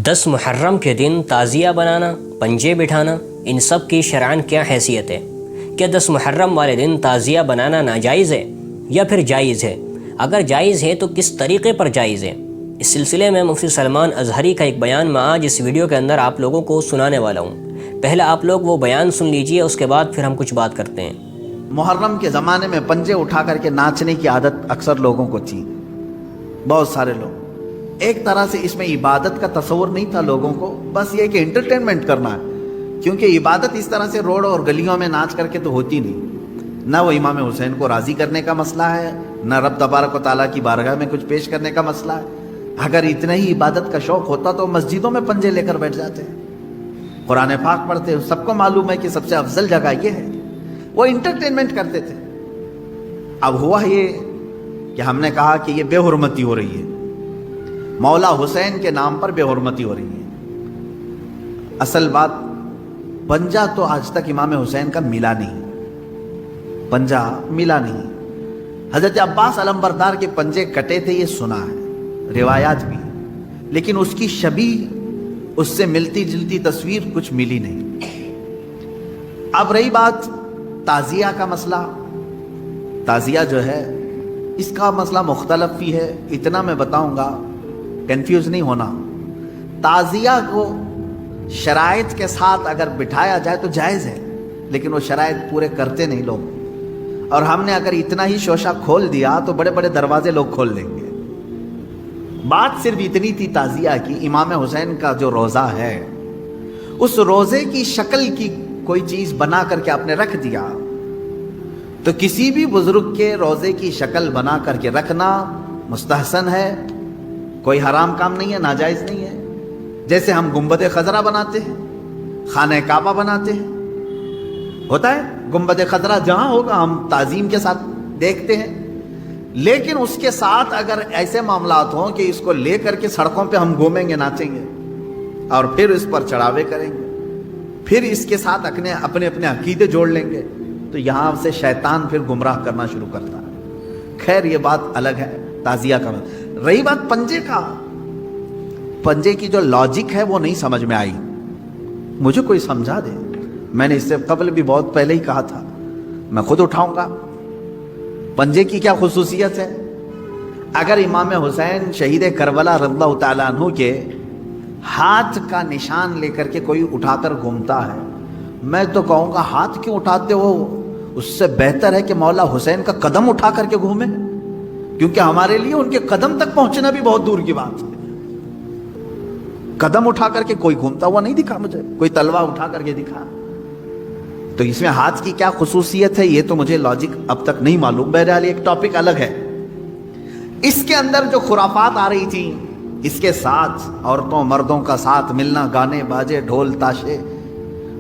10 محرم کے دن تعزیہ بنانا، پنجے بٹھانا، ان سب کی شرعاً کیا حیثیت ہے؟ کیا 10 محرم والے دن تعزیہ بنانا ناجائز ہے یا پھر جائز ہے؟ اگر جائز ہے تو کس طریقے پر جائز ہے؟ اس سلسلے میں مفتی سلمان ازہری کا ایک بیان میں آج اس ویڈیو کے اندر آپ لوگوں کو سنانے والا ہوں۔ پہلا آپ لوگ وہ بیان سن لیجئے، اس کے بعد پھر ہم کچھ بات کرتے ہیں۔ محرم کے زمانے میں پنجے اٹھا کر کے ناچنے کی عادت اکثر لوگوں کو تھی، بہت سارے لوگ۔ ایک طرح سے اس میں عبادت کا تصور نہیں تھا لوگوں کو، بس یہ کہ انٹرٹینمنٹ کرنا ہے، کیونکہ عبادت اس طرح سے روڈ اور گلیوں میں ناچ کر کے تو ہوتی نہیں۔ نہ وہ امام حسین کو راضی کرنے کا مسئلہ ہے، نہ رب تبارک و تعالیٰ کی بارگاہ میں کچھ پیش کرنے کا مسئلہ ہے۔ اگر اتنا ہی عبادت کا شوق ہوتا تو مسجدوں میں پنجے لے کر بیٹھ جاتے ہیں، قرآن پاک پڑھتے ہیں۔ سب کو معلوم ہے کہ سب سے افضل جگہ یہ ہے، وہ انٹرٹینمنٹ کرتے تھے۔ اب ہوا یہ کہ ہم نے کہا کہ یہ بے حرمتی ہو رہی ہے، مولا حسین کے نام پر بے حرمتی ہو رہی ہے۔ اصل بات، پنجہ تو آج تک امام حسین کا ملا نہیں، پنجہ ملا نہیں۔ حضرت عباس علمبردار کے پنجے کٹے تھے، یہ سنا ہے، روایات بھی، لیکن اس کی شبیہ، اس سے ملتی جلتی تصویر کچھ ملی نہیں۔ اب رہی بات تعزیہ کا مسئلہ، تعزیہ جو ہے اس کا مسئلہ مختلف بھی ہے، اتنا میں بتاؤں گا، کنفیوز نہیں ہونا۔ تعزیہ کو شرائط کے ساتھ اگر بٹھایا جائے تو جائز ہے، لیکن وہ شرائط پورے کرتے نہیں لوگ، اور ہم نے اگر اتنا ہی شوشہ کھول دیا تو بڑے بڑے دروازے لوگ کھول دیں گے۔ بات صرف اتنی تھی تعزیہ کی، امام حسین کا جو روزہ ہے اس روزے کی شکل کی کوئی چیز بنا کر کے آپ نے رکھ دیا، تو کسی بھی بزرگ کے روزے کی شکل بنا کر کے رکھنا مستحسن ہے، کوئی حرام کام نہیں ہے، ناجائز نہیں ہے۔ جیسے ہم گنبد خضرا بناتے ہیں، خانہ کعبہ بناتے ہیں، ہوتا ہے گنبد خضرا جہاں ہوگا ہم تعظیم کے ساتھ دیکھتے ہیں، لیکن اس کے ساتھ اگر ایسے معاملات ہوں کہ اس کو لے کر کے سڑکوں پہ ہم گھومیں گے، ناچیں گے، اور پھر اس پر چڑھاوے کریں گے، پھر اس کے ساتھ اپنے اپنے عقیدے جوڑ لیں گے، تو یہاں سے شیطان پھر گمراہ کرنا شروع کرتا ہے۔ خیر یہ بات الگ ہے، تعزیہ کا۔ رہی بات پنجے کا، پنجے کی جو لاجک ہے وہ نہیں سمجھ میں آئی، مجھے کوئی سمجھا دے۔ میں نے اس سے قبل بھی بہت پہلے ہی کہا تھا، میں خود اٹھاؤں گا۔ پنجے کی کیا خصوصیت ہے؟ اگر امام حسین شہید کربلا رضی اللہ تعالیٰ عنہ کے ہاتھ کا نشان لے کر کے کوئی اٹھا کر گھومتا ہے، میں تو کہوں گا ہاتھ کیوں اٹھاتے ہو؟ اس سے بہتر ہے کہ مولا حسین کا قدم اٹھا کر کے گھومیں، کیونکہ ہمارے لیے ان کے قدم تک پہنچنا بھی بہت دور کی بات ہے۔ قدم اٹھا کر کے کوئی گھومتا ہوا نہیں دکھا مجھے، کوئی تلوار اٹھا کر کے دکھا۔ تو اس میں ہاتھ کی کیا خصوصیت ہے یہ تو مجھے لاجک اب تک نہیں معلوم۔ بہرحال ایک ٹاپک الگ ہے۔ اس کے اندر جو خرافات آ رہی تھی، اس کے ساتھ عورتوں مردوں کا ساتھ ملنا، گانے باجے، ڈھول تاشے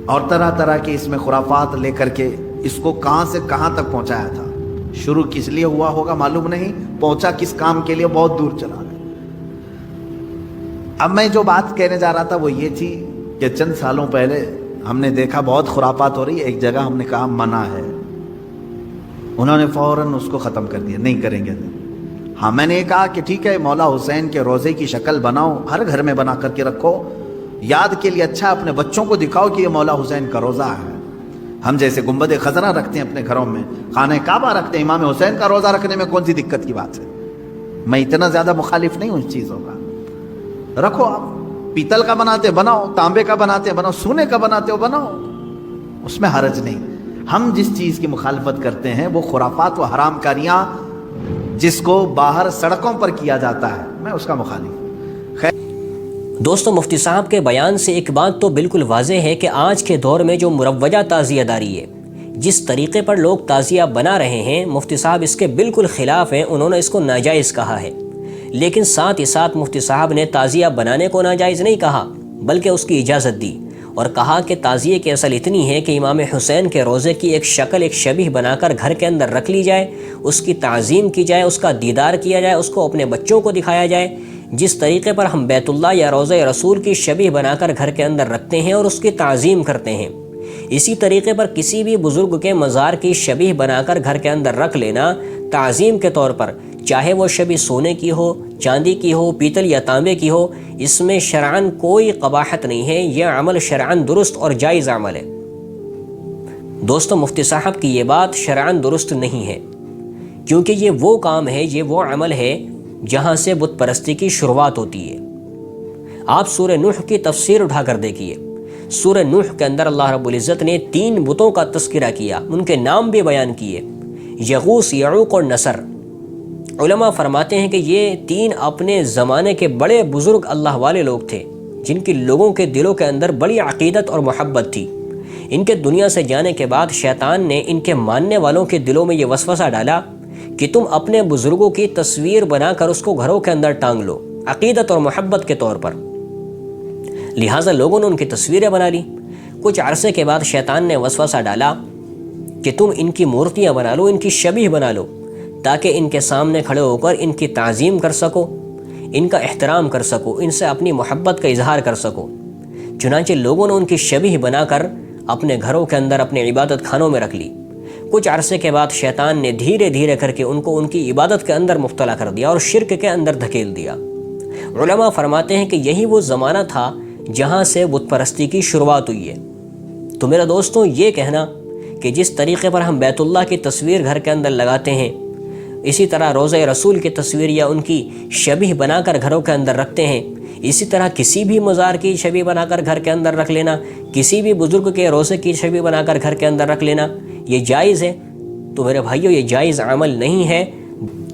اور طرح طرح کے اس میں خرافات لے کر کے اس کو کہاں سے کہاں تک پہنچایا تھا۔ شروع کس لیے ہوا ہوگا معلوم نہیں، پہنچا کس کام کے لیے بہت دور چلا گیا۔ اب میں جو بات کہنے جا رہا تھا وہ یہ تھی کہ چند سالوں پہلے ہم نے دیکھا بہت خرافات ہو رہی ہے، ایک جگہ ہم نے کہا منع ہے، انہوں نے فوراً اس کو ختم کر دیا، نہیں کریں گے۔ ہاں میں نے یہ کہا کہ ٹھیک ہے، مولا حسین کے روزے کی شکل بناؤ، ہر گھر میں بنا کر کے رکھو، یاد کے لیے اچھا اپنے بچوں کو دکھاؤ کہ یہ مولا حسین کا روزہ ہے۔ ہم جیسے گنبد خضرا رکھتے ہیں اپنے گھروں میں، خانہ کعبہ رکھتے ہیں، امام حسین کا روزہ رکھنے میں کون سی دقت کی بات ہے؟ میں اتنا زیادہ مخالف نہیں ہوں اس چیزوں کا۔ رکھو، آپ پیتل کا بناتے بناؤ، تانبے کا بناتے بناؤ، سونے کا بناتے ہو بناؤ، اس میں حرج نہیں۔ ہم جس چیز کی مخالفت کرتے ہیں وہ خرافات و حرام کاریاں جس کو باہر سڑکوں پر کیا جاتا ہے، میں اس کا مخالف ہوں۔ دوستو، مفتی صاحب کے بیان سے ایک بات تو بالکل واضح ہے کہ آج کے دور میں جو مروجہ تعزیہ داری ہے، جس طریقے پر لوگ تعزیہ بنا رہے ہیں، مفتی صاحب اس کے بالکل خلاف ہیں، انہوں نے اس کو ناجائز کہا ہے۔ لیکن ساتھ ہی ساتھ مفتی صاحب نے تعزیہ بنانے کو ناجائز نہیں کہا، بلکہ اس کی اجازت دی، اور کہا کہ تعزیے کی اصل اتنی ہے کہ امام حسین کے روزے کی ایک شکل، ایک شبیہ بنا کر گھر کے اندر رکھ لی جائے، اس کی تعظیم کی جائے، اس کا دیدار کیا جائے، اس کو اپنے بچوں کو دکھایا جائے۔ جس طریقے پر ہم بیت اللہ یا روضہ رسول کی شبیہ بنا کر گھر کے اندر رکھتے ہیں اور اس کی تعظیم کرتے ہیں، اسی طریقے پر کسی بھی بزرگ کے مزار کی شبیہ بنا کر گھر کے اندر رکھ لینا، تعظیم کے طور پر، چاہے وہ شبی سونے کی ہو، چاندی کی ہو، پیتل یا تانبے کی ہو، اس میں شرعاً کوئی قباحت نہیں ہے، یہ عمل شرعاً درست اور جائز عمل ہے۔ دوستو مفتی صاحب کی یہ بات شرعاً درست نہیں ہے، کیونکہ یہ وہ کام ہے، یہ وہ عمل ہے جہاں سے بت پرستی کی شروعات ہوتی ہے۔ آپ سورہ نوح کی تفسیر اٹھا کر دیکھیے، سورہ نوح کے اندر اللہ رب العزت نے 3 بتوں کا تذکرہ کیا، ان کے نام بھی بیان کیے، یغوث، یعوق اور نصر۔ علماء فرماتے ہیں کہ یہ 3 اپنے زمانے کے بڑے بزرگ اللہ والے لوگ تھے، جن کی لوگوں کے دلوں کے اندر بڑی عقیدت اور محبت تھی۔ ان کے دنیا سے جانے کے بعد شیطان نے ان کے ماننے والوں کے دلوں میں یہ وسوسہ ڈالا کہ تم اپنے بزرگوں کی تصویر بنا کر اس کو گھروں کے اندر ٹانگ لو، عقیدت اور محبت کے طور پر۔ لہٰذا لوگوں نے ان کی تصویریں بنا لی۔ کچھ عرصے کے بعد شیطان نے وسوسہ ڈالا کہ تم ان کی مورتیاں بنا لو، ان کی شبیہ بنا لو، تاکہ ان کے سامنے کھڑے ہو کر ان کی تعظیم کر سکو، ان کا احترام کر سکو، ان سے اپنی محبت کا اظہار کر سکو۔ چنانچہ لوگوں نے ان کی شبیہ بنا کر اپنے گھروں کے اندر اپنے عبادت خانوں میں رکھ لی۔ کچھ عرصے کے بعد شیطان نے دھیرے دھیرے کر کے ان کو ان کی عبادت کے اندر مبتلا کر دیا اور شرک کے اندر دھکیل دیا۔ علماء فرماتے ہیں کہ یہی وہ زمانہ تھا جہاں سے بت پرستی کی شروعات ہوئی ہے۔ تو میرا دوستوں، یہ کہنا کہ جس طریقے پر ہم بیت اللہ کی تصویر گھر کے اندر لگاتے ہیں، اسی طرح روضہ رسول کی تصویر یا ان کی شبیہ بنا کر گھروں کے اندر رکھتے ہیں، اسی طرح کسی بھی مزار کی شبیہ بنا کر گھر کے اندر رکھ لینا، کسی بھی بزرگ کے روضے کی شبیہ بنا کر گھر کے اندر رکھ لینا، یہ جائز ہے؟ تو میرے بھائیوں، یہ جائز عمل نہیں ہے۔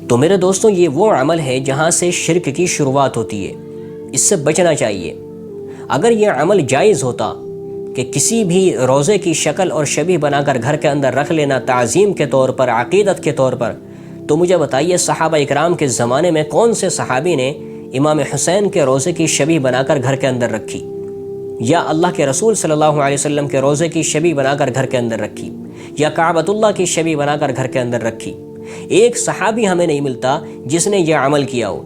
تو میرے دوستوں، یہ وہ عمل ہے جہاں سے شرک کی شروعات ہوتی ہے، اس سے بچنا چاہیے۔ اگر یہ عمل جائز ہوتا کہ کسی بھی روضے کی شکل اور شبیہ بنا کر گھر کے اندر رکھ لینا تعظیم کے طور پر، عقیدت کے طور پر، تو مجھے بتائیے صحابہ اکرام کے زمانے میں کون سے صحابی نے امام حسین کے روضے کی شبیہ بنا کر گھر کے اندر رکھی، یا اللہ کے رسول صلی اللہ علیہ وسلم کے روضے کی شبیہ بنا کر گھر کے اندر رکھی، یا کعبۃ اللہ کی شبیہ بنا کر گھر کے اندر رکھی؟ ایک صحابی ہمیں نہیں ملتا جس نے یہ عمل کیا ہو۔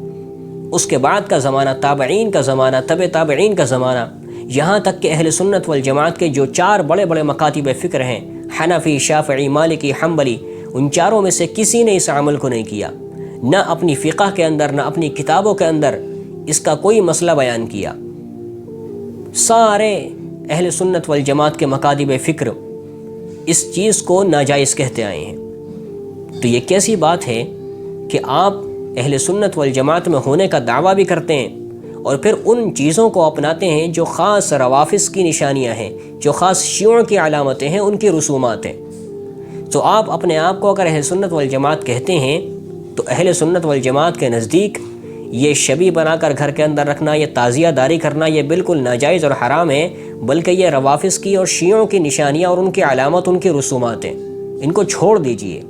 اس کے بعد کا زمانہ، تابعین کا زمانہ، تبع تابعین کا زمانہ، یہاں تک کہ اہل سنت والجماعت کے جو 4 بڑے بڑے مکاتب فکر ہیں، حنفی، شافعی، مالکی، حنبلی، ان چاروں میں سے کسی نے اس عمل کو نہیں کیا، نہ اپنی فقہ کے اندر، نہ اپنی کتابوں کے اندر اس کا کوئی مسئلہ بیان کیا۔ سارے اہل سنت والجماعت کے مکاتب فکر اس چیز کو ناجائز کہتے آئے ہیں۔ تو یہ کیسی بات ہے کہ آپ اہل سنت والجماعت میں ہونے کا دعویٰ بھی کرتے ہیں اور پھر ان چیزوں کو اپناتے ہیں جو خاص روافض کی نشانیاں ہیں، جو خاص شیعوں کی علامتیں ہیں، ان کی رسومات ہیں۔ تو آپ اپنے آپ کو اگر اہل سنت والجماعت کہتے ہیں تو اہل سنت والجماعت کے نزدیک یہ شبیہ بنا کر گھر کے اندر رکھنا، یہ تعزیہ داری کرنا، یہ بالکل ناجائز اور حرام ہے، بلکہ یہ روافض کی اور شیعوں کی نشانیاں اور ان کی علامت، ان کی رسومات ہیں۔ ان کو چھوڑ دیجئے۔